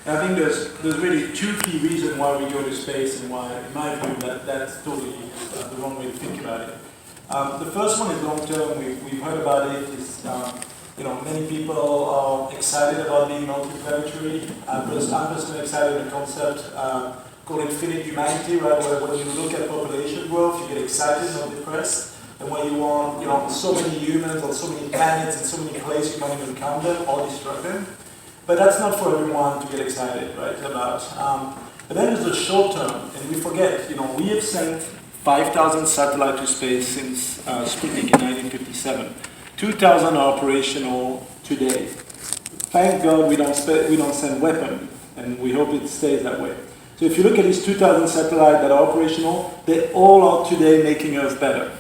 And I think there's really two key reasons why we go to space and why, in my view, that's totally the wrong way to think about it. The first one is long term. We've heard about it. It's, many people are excited about being multi-planetary. I'm personally excited at the concept called infinite humanity, right? Where when you look at population growth, you get excited, not depressed. And when you want, so many humans on so many planets and so many places, you can't even count them or destroy them. But that's not for everyone to get excited, right, about. But then there's the short term, and we forget, we have sent 5,000 satellites to space since Sputnik in 1957. 2,000 are operational today. Thank God we don't send weapons, and we hope it stays that way. So if you look at these 2,000 satellites that are operational, they all are today making us better.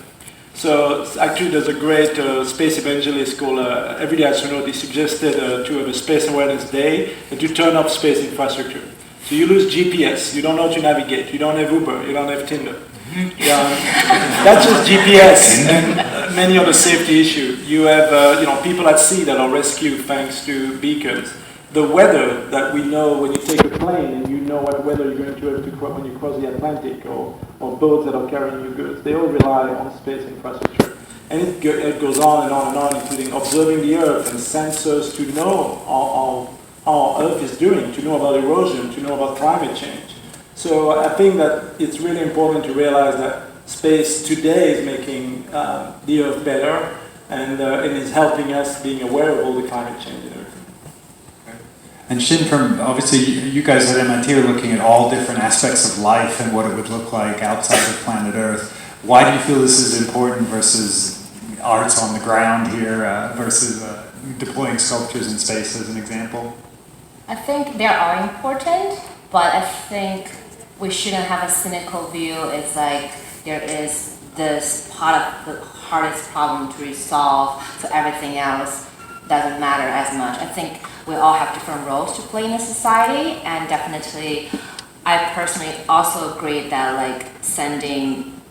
So actually there's a great space evangelist called Everyday Astronaut. He suggested to have a Space Awareness Day and to turn off space infrastructure. So you lose GPS, you don't know how to navigate, you don't have Uber, you don't have Tinder. That's just GPS and many other safety issues. You have people at sea that are rescued thanks to beacons. The weather that we know when you take a plane and you know what weather you're going to have when you cross the Atlantic, or boats that are carrying you goods, they all rely on space infrastructure. And it goes on and on and on, including observing the Earth and sensors to know how Earth is doing, to know about erosion, to know about climate change. So I think that it's really important to realize that space today is making the Earth better and is helping us being aware of all the climate change and everything. And Shin, obviously you guys at MIT are looking at all different aspects of life and what it would look like outside of planet Earth. Why do you feel this is important versus arts on the ground here, versus deploying sculptures in space as an example? I think they are important, but I think we shouldn't have a cynical view. It's like there is this part of the hardest problem to resolve, so everything else doesn't matter as much. I think we all have different roles to play in a society, and definitely I personally also agree that sending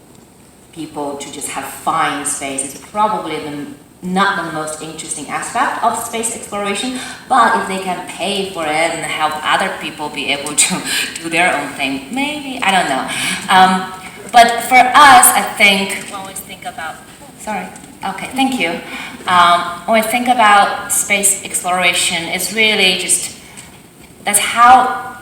people to just have fun in space is probably not the most interesting aspect of space exploration, but if they can pay for it and help other people be able to do their own thing, maybe, I don't know. But for us, I think when we think about, okay, thank you. When we think about space exploration, it's really that's how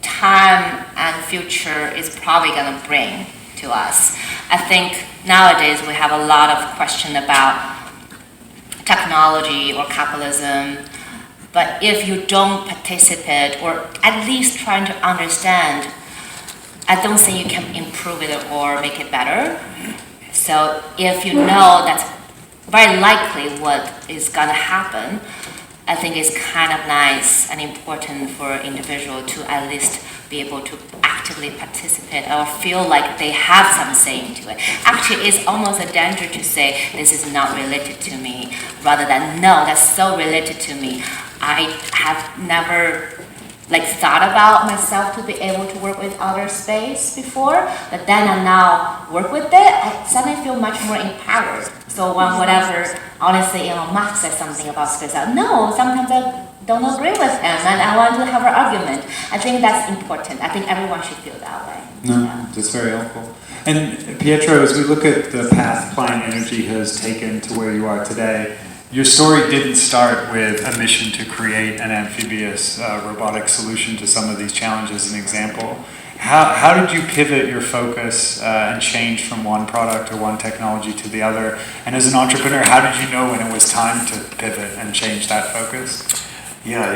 time and future is probably going to bring to us. I think nowadays we have a lot of question about technology or capitalism, but if you don't participate or at least trying to understand, I don't think you can improve it or make it better. So if you know that's very likely what is going to happen, I think it's kind of nice and important for an individual to at least be able to actively participate or feel like they have some say into it. Actually, it's almost a danger to say this is not related to me, rather than no, that's so related to me. I have never thought about myself to be able to work with outer space before, but then I now work with it, I suddenly feel much more empowered. So when whatever, honestly, Elon Musk says something about space, no, sometimes I don't agree with him and I want to have an argument. I think that's important. I think everyone should feel that way. No, that's very helpful. And Pietro, as we look at the path Klein Energy has taken to where you are today, your story didn't start with a mission to create an amphibious robotic solution to some of these challenges. An example, how did you pivot your focus and change from one product or one technology to the other? And as an entrepreneur, how did you know when it was time to pivot and change that focus? Yeah,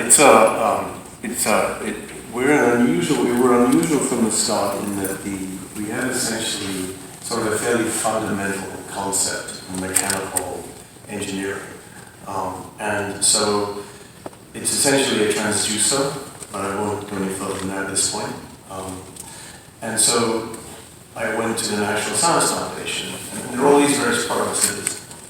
we were unusual from the start in that we had essentially sort of a fairly fundamental concept in mechanical engineering. And so it's essentially a transducer, but I won't go any further than that at this point. And so I went to the National Science Foundation, and there are all these various products that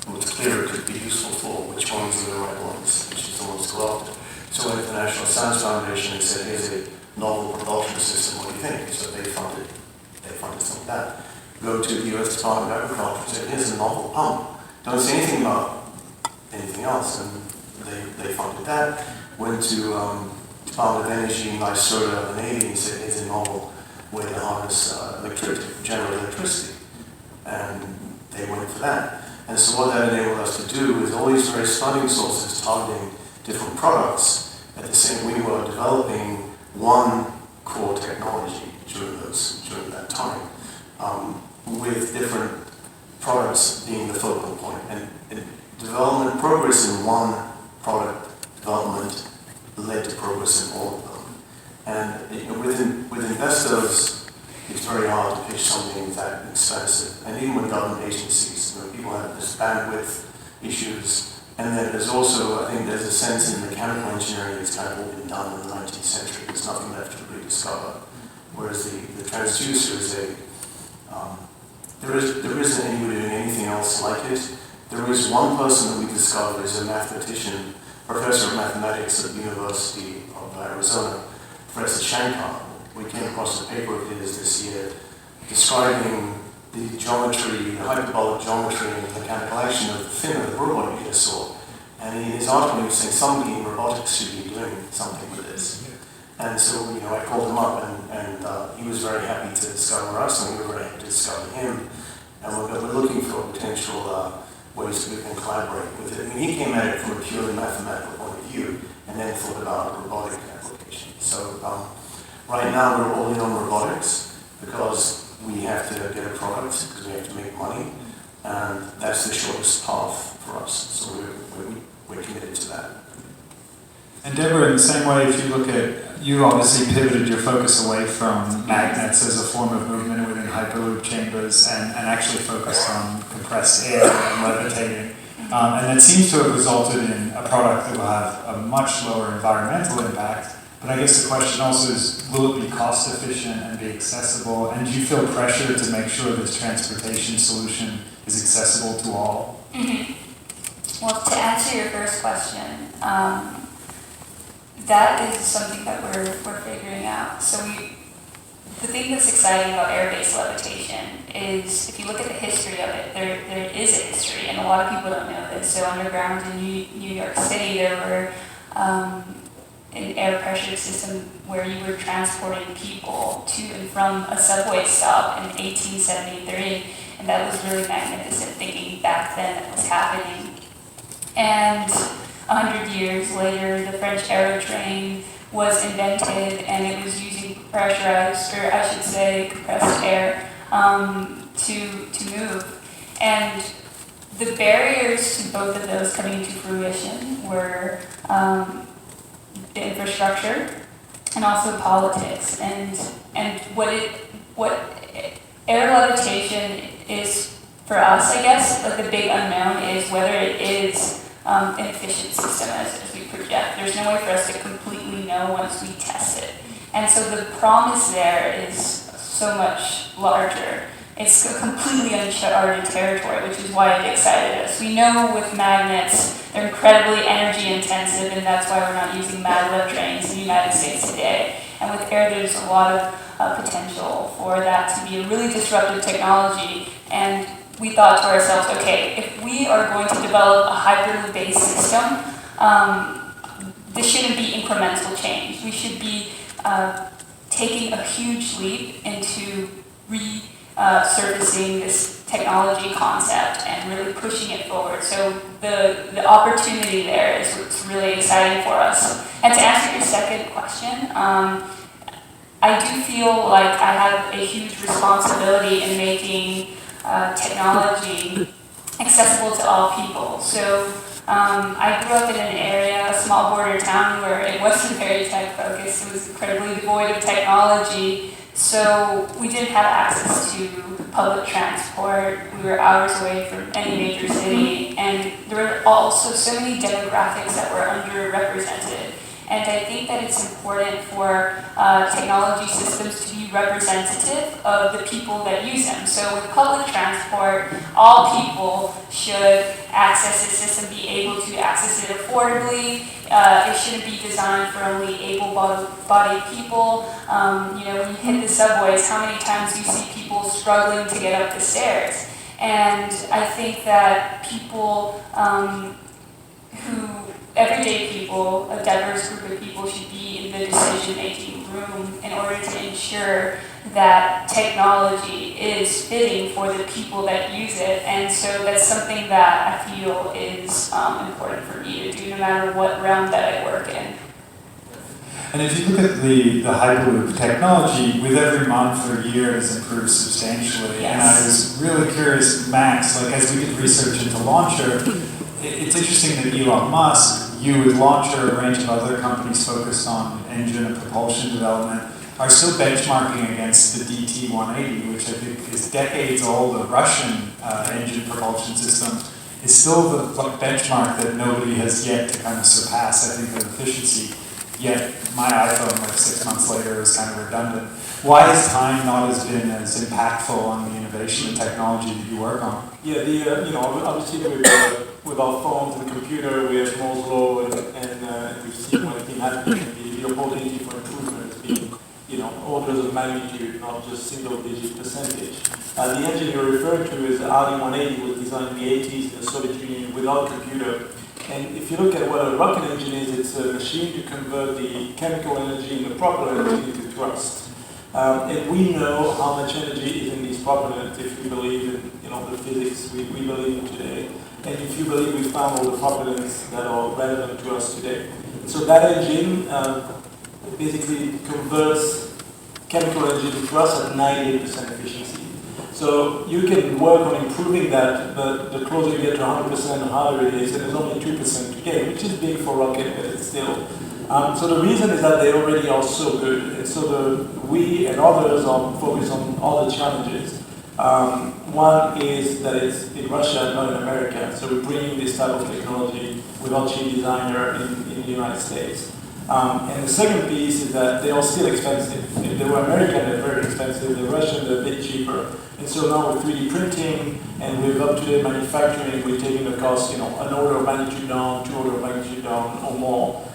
it was clear it could be useful for, which ones are the right ones, which is the most developed. So I went to the National Science Foundation and said, here's a novel propulsion system, what do you think? So they funded some of that. Go to the US Department of Agriculture and say, here's a novel pump. Don't say anything about anything else, and they funded that. Went to Department of Energy, NYSERDA, and Navy is a novel way to harness generate electricity. And they went for that. And so what that enabled us to do is all these various funding sources targeting different products. At the same, we were developing one core technology during that time, with different products being the focal point. And development progress in one product development led to progress in all of them. And with investors, it's very hard to pitch something that expensive. And even with government agencies, people have this bandwidth issues. And then there's also, I think there's a sense in mechanical engineering it's kind of all been done in the 19th century. There's nothing left to rediscover. Whereas the transducer is there isn't anybody doing anything else like it. There is one person that we discovered is a mathematician, professor of mathematics at the University of Arizona, Professor Shankar. We came across a paper of his this year describing the geometry, the hyperbolic geometry and the mechanical action of the fin of the robot you just saw. And in his article he was saying somebody in robotics should be doing something with this. And so, I called him up and he was very happy to discover us and we were very happy to discover him. And we're looking for potential ways we can collaborate with it. I mean, he came at it from a purely mathematical point of view and then thought about robotic application. So right now we're all in on robotics because we have to get a product because we have to make money, and that's the shortest path for us. So we're committed to that. And Deborah, in the same way, if you look at, you obviously pivoted your focus away from magnets as a form of movement within hyperloop chambers and actually focused on compressed air and levitating. And that seems to have resulted in a product that will have a much lower environmental impact. But I guess the question also is, will it be cost efficient and be accessible? And do you feel pressure to make sure this transportation solution is accessible to all? Mm-hmm. Well, to answer your first question, that is something that we're figuring out. So the thing that's exciting about air-based levitation is, if you look at the history of it, there is a history, and a lot of people don't know this. So underground in New York City, there were an air pressure system where you were transporting people to and from a subway stop in 1873, and that was really magnificent thinking back then that was happening. And 100 years later, the French aerotrain was invented, and it was using pressurized, or I should say compressed air, to move. And the barriers to both of those coming into fruition were the infrastructure and also politics. And what air levitation is for us, I guess, like the big unknown is whether it is an efficient system as we project. There's no way for us to completely know once we test it. And so the promise there is so much larger. It's a completely uncharted territory, which is why it excited us. We know with magnets, they're incredibly energy intensive, and that's why we're not using maglev trains in the United States today. And with air, there's a lot of potential for that to be a really disruptive technology. And we thought to ourselves, okay, if we are going to develop a Hyperloop-based system, this shouldn't be incremental change. We should be taking a huge leap into resurfacing this technology concept and really pushing it forward. So the opportunity there is what's really exciting for us. And to answer your second question, I do feel like I have a huge responsibility in making technology accessible to all people. So I grew up in an area, a small border town, where it wasn't very tech focused. It was incredibly devoid of technology. So we didn't have access to public transport. We were hours away from any major city. And there were also so many demographics that were underrepresented. And I think that it's important for technology systems to be representative of the people that use them. So with public transport, all people should access the system, be able to access it affordably. It shouldn't be designed for only able-bodied people. When you hit the subways, how many times do you see people struggling to get up the stairs? And I think that people everyday people, a diverse group of people, should be in the decision-making room in order to ensure that technology is fitting for the people that use it. And so that's something that I feel is important for me to do no matter what realm that I work in. And if you look at the Hyperloop technology, with every month or year it has improved substantially. Yes. And I was really curious, Max, like as we did research into Launcher, it's interesting that Elon Musk, you with Launcher, a range of other companies focused on engine and propulsion development, are still benchmarking against the DT-180, which I think is decades old, a Russian engine propulsion system. Is still the benchmark that nobody has yet to kind of surpass, I think, of efficiency. Yet my iPhone, like 6 months later, is kind of redundant. Why has time not as been as impactful on the innovation and technology that you work on? Yeah, obviously with our phones and computer, we have Moore's law, and we've seen what has been happening. The opportunity for improvement has been, orders of magnitude, not just single-digit percentage. The engine you're referring to is the RD-180, was designed in the 80s in the Soviet Union without a computer. And if you look at what a rocket engine is, it's a machine to convert the chemical energy and the propellant energy into thrust. And we know how much energy is in these propellants if we believe in the physics we believe in today. And if you believe we found all the propellants that are relevant to us today. So that engine basically converts chemical energy to thrust at 98% efficiency. So you can work on improving that, but the closer you get to 100%, the harder it is, and there's only 2% to gain, which is big for rocket, but it's still. So the reason is that they already are so good, and so we and others are focused on other challenges. One is that it's in Russia, not in America, so we're bringing this type of technology with our chief designer in the United States. And the second piece is that they are still expensive. If they were American, they're very expensive. They're Russian, they're a bit cheaper. And so now with 3D printing and with up-to-date manufacturing, we're taking the cost, an order of magnitude down, 2 orders of magnitude down, or more.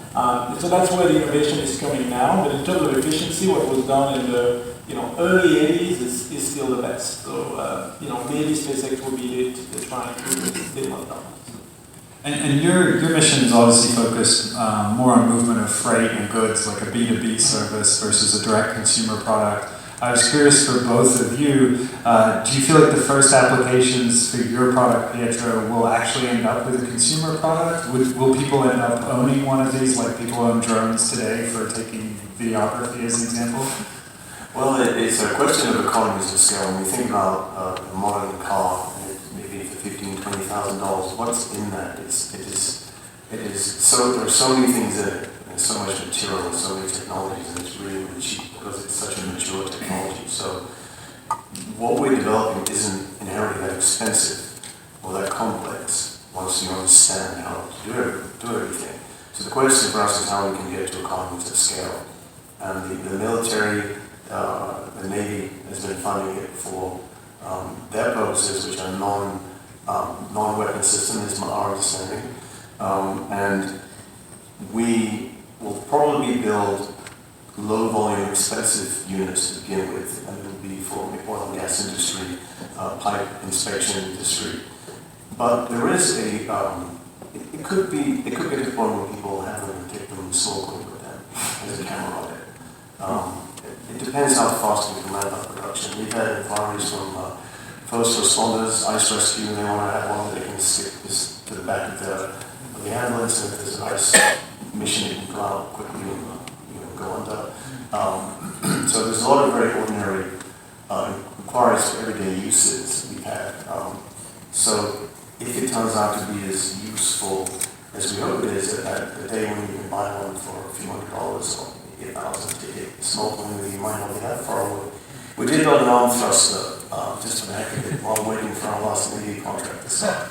So that's where the innovation is coming now. But in terms of efficiency, what was done in the early 80s is still the best. So maybe SpaceX will be it. They're trying to, but it's still not done. And your mission is obviously focused more on movement of freight and goods, like a B2B service versus a direct consumer product. I was curious for both of you, do you feel like the first applications for your product, Pietro, will actually end up with a consumer product? Will people end up owning one of these, like people own drones today for taking videography as an example? Well, it's a question of economies of scale. When we think about a modern car, maybe for $15,000, $20,000, what's in that? It is so, there are so many things in it, and so much material, and so many technologies, and it's really, really cheap because it's such a mature technology. So what we're developing isn't inherently that expensive or that complex once you understand how to do everything. So the question for us is how we can get to economies of scale. And the military, the Navy has been funding it for their purposes, which are non-weapon systems, is our understanding. And we will probably build low-volume, expensive units to begin with, and it will be for the oil and gas industry, pipe inspection industry. But there is it could get to the point where people have them and take them snorkeling with them as a camera on it. It depends how fast we can ramp up production. We've had inquiries from first responders, ice rescue, and they want to have one that they can stick this to the back of the ambulance, and if there's an ice mission, it can go out quickly and go under. So there's a lot of very ordinary inquiries for everyday uses we've had. So if it turns out to be as useful as we hope it is, at the day when you can buy one for a few $100 or $8,000 to hit snorkeling that you might not be that far away. We did build an arm thruster just for the heck of it while waiting for our last Navy contract to start.